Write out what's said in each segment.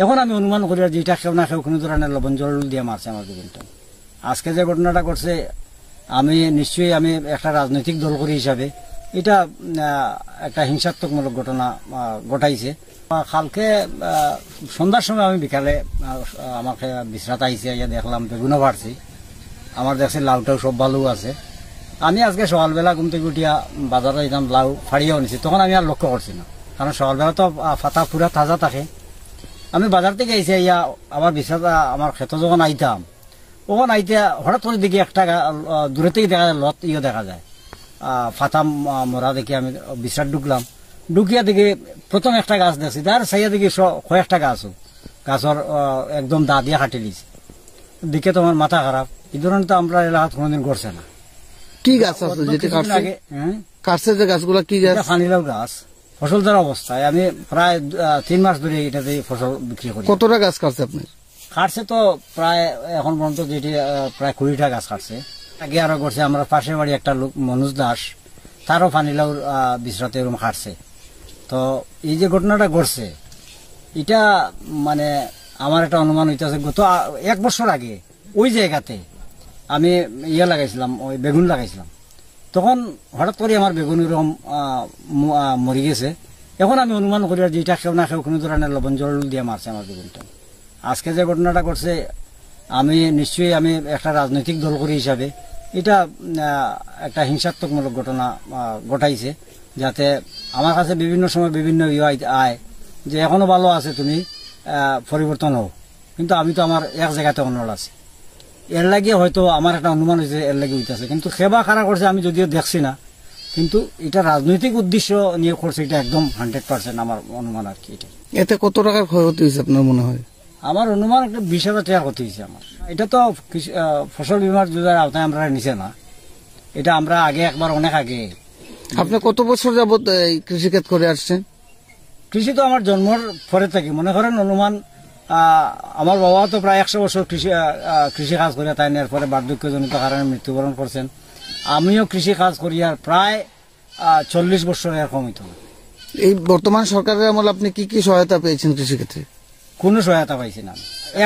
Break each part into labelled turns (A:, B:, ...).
A: এখন আমি অনুমান করি যে এটা কেউ না কেউ কোনো ধরনের লবণ জল দিয়ে মারছে আমার বেগুনটা। আজকে যে ঘটনাটা করছে, আমি নিশ্চয়ই আমি একটা রাজনৈতিক দল করি হিসাবে এটা একটা হিংসাত্মকমূলক ঘটনা ঘটাইছে। কালকে সন্ধ্যার সময় আমি বিকালে আমাকে বিশ্রাত আইসি, আইয়া দেখলাম বেগুনও পারছি, আমার দেখছি লাউটাও সব ভালো আছে। আমি আজকে সকালবেলা ঘুম থেকে উঠিয়া বাজারে যেতাম, লাউ ফাড়িয়াও নিছি, তখন আমি আর লক্ষ্য করছি না, কারণ সকালবেলা তো পাতা পুরা তাজা থাকে। আমি বাজার থেকে আইসি, আইয়া আমার বিশ্রাত আমার ক্ষেত যখন আইতাম, ওখানে আইতে হঠাৎ করে দেখি একটা দূরে থেকে দেখা যায় লত দেখা যায়, ফাতা মরা দেখি আমি বিশ্রাত ঢুকলাম। ঢুকিয়া দেখি প্রথম একটা গাছ দেখছি, তার সাইয়া দেখি কয়েকটা গাছও গাছর একদম দা দিয়ে কাটি লিছে। দেখে তো আমার মাথা খারাপ, এই ধরনের তো আমরা এলাকাত কোনোদিন করছে না।
B: কি গাছ আছে যেটা কাটছে? যে গাছগুলো কি গাছ?
A: ফানিলাও গাছ, ফসল ধরা অবস্থায়। আমি প্রায় 3 মাস ধরে এটাতে ফসল বিক্রি করি।
B: কতটা গাছ কাটছে আপনি?
A: কাটছে তো প্রায় এখন পর্যন্ত যেটি প্রায় 20টা গাছ কাটছে। আগে আরো করছে আমরা পাশের বাড়ি একটা লোক মনোজ দাস, তারও ফানিলাও বিশ্রাতে এরকম কাটছে। তো এই যে ঘটনাটা ঘটছে, এটা মানে আমার একটা অনুমান হইতেছে গত 1 বছর আগে ওই জায়গাতে আমি লাগাইছিলাম, ওই বেগুন লাগাইছিলাম। তখন হঠাৎ করে আমার বেগুন এরকম মরে গেছে। এখন আমি অনুমান করি যে এটা কেউ না কেউ কোনো ধরনের লবণ জল দিয়ে মারছে আমার বেগুনটা। আজকে যে ঘটনাটা করছে, আমি নিশ্চয়ই আমি একটা রাজনৈতিক দল করি হিসাবে এটা একটা হিংসাত্মকমূলক ঘটনা ঘটাইছে, যাতে আমার কাছে বিভিন্ন সময় বিভিন্ন আয় যে এখনো ভালো আছে, তুমি পরিবর্তন হও, কিন্তু আমি তো আমার এক জায়গাতে অনড় আছি। এর লাগিয়ে হয়তো আমার একটা অনুমান হয়েছে, এর লাগে হইতেছে। কিন্তু সেবা খারাপ করছে আমি যদিও দেখছি না, কিন্তু এটা রাজনৈতিক উদ্দেশ্য নিয়ে করছে, এটা একদম 100% আমার অনুমান আর কি। এটা
B: এতে কত টাকার ক্ষয়ক্ষতি হয়েছে আপনার মনে হয়?
A: আমার অনুমান একটা 20,000 টাকা ক্ষতি হয়েছে আমার। এটা তো ফসল বীমার যোজনার আওতায় আমরা নিছে না, এটা আমরা আগে একবার অনেক আগে।
B: আপনি কত বছর যাবত কৃষিকাজ করে আসছেন?
A: কৃষি তো আমার জন্মর পরে থেকে, মনে করেন অনুমান আমার বাবা তো প্রায় 100 বছর কৃষি কাজ করিয়া তাই এরপরে বার্ধক্যজনিত কারণে মৃত্যুবরণ করছেন। আমিও কৃষি কাজ করিয়া প্রায় 40 বছর এরকম হইত।
B: এই বর্তমান সরকারের আমল আপনি কি কি সহায়তা পেয়েছেন কৃষিক্ষেত্রে?
A: কোনো সহায়তা পাইছি না।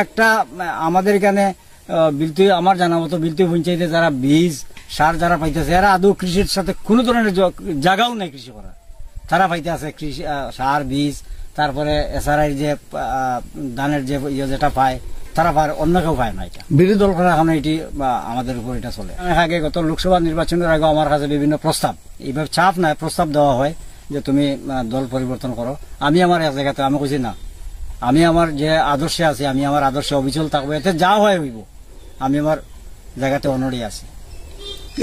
A: একটা আমাদের এখানে বিলতি, আমার জানা মতো বিলতি পঞ্চায়েতে যারা বীজ সার যারা পাইতেছে, এরা আদৌ কৃষির সাথে কোনো ধরনের জায়গাও নেই কৃষি করার। তারা পাইতে আছে কৃষি সার বীজ, তারপরে এসআরআই যে ধানের যে যেটা পায় তারা পায়, অন্য কেউ পায় না। এটা বিরোধী দল করার কারণে এটি আমাদের উপর এটা চলে। আগে গত লোকসভা নির্বাচনের আগে আমার কাছে বিভিন্ন প্রস্তাব, এইভাবে চাপ নাই, প্রস্তাব দেওয়া হয় যে তুমি দল পরিবর্তন করো। আমি আমার এক জায়গাতে আমি কইছি না, আমি আমার যে আদর্শে আছি, আমি আমার আদর্শে অবিচল থাকবো, এতে যা হয় হইব, আমি আমার জায়গাতে অনড়ি আছি।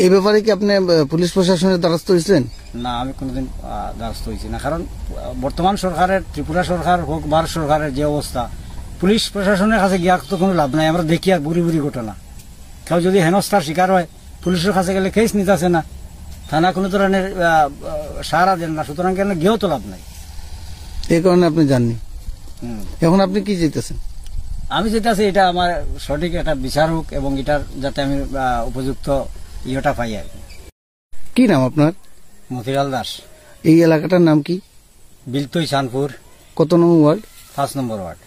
B: এই ব্যাপারে কি আপনি পুলিশ প্রশাসনের দ্বারস্থ হয়েছিলেন?
A: না, আমি কোনোদিন দ্বারস্থ হয়েছি না, কারণ বর্তমান সরকারের, ত্রিপুরা সরকার হোক ভারত সরকারের যে অবস্থা, পুলিশ প্রশাসনের কাছে গিয়া তো কোনো লাভ নাই। আমরা দেখি আর বুড়ি বুড়ি ঘটনা, কেউ যদি হেনস্থার শিকার হয় পুলিশের কাছে গেলে কেস নিতেছে না, থানা কোনো ধরনের সাহারা দেন না, সুতরাং কেন গিয়েও তো লাভ নাই।
B: এই কারণে আপনি জাননি। এখন আপনি কি চাইতেছেন?
A: আমি চাইতেছি এটা আমার সঠিক একটা বিচার হোক এবং এটার যাতে আমি উপযুক্ত ইয়েটা পাই আর কি।
B: কি নাম আপনার?
A: মতিলাল দাস।
B: এই এলাকাটার নাম কি?
A: বিলতই চাঁদপুর।
B: কত নম্বর ওয়ার্ড?
A: 5 নম্বর ওয়ার্ড।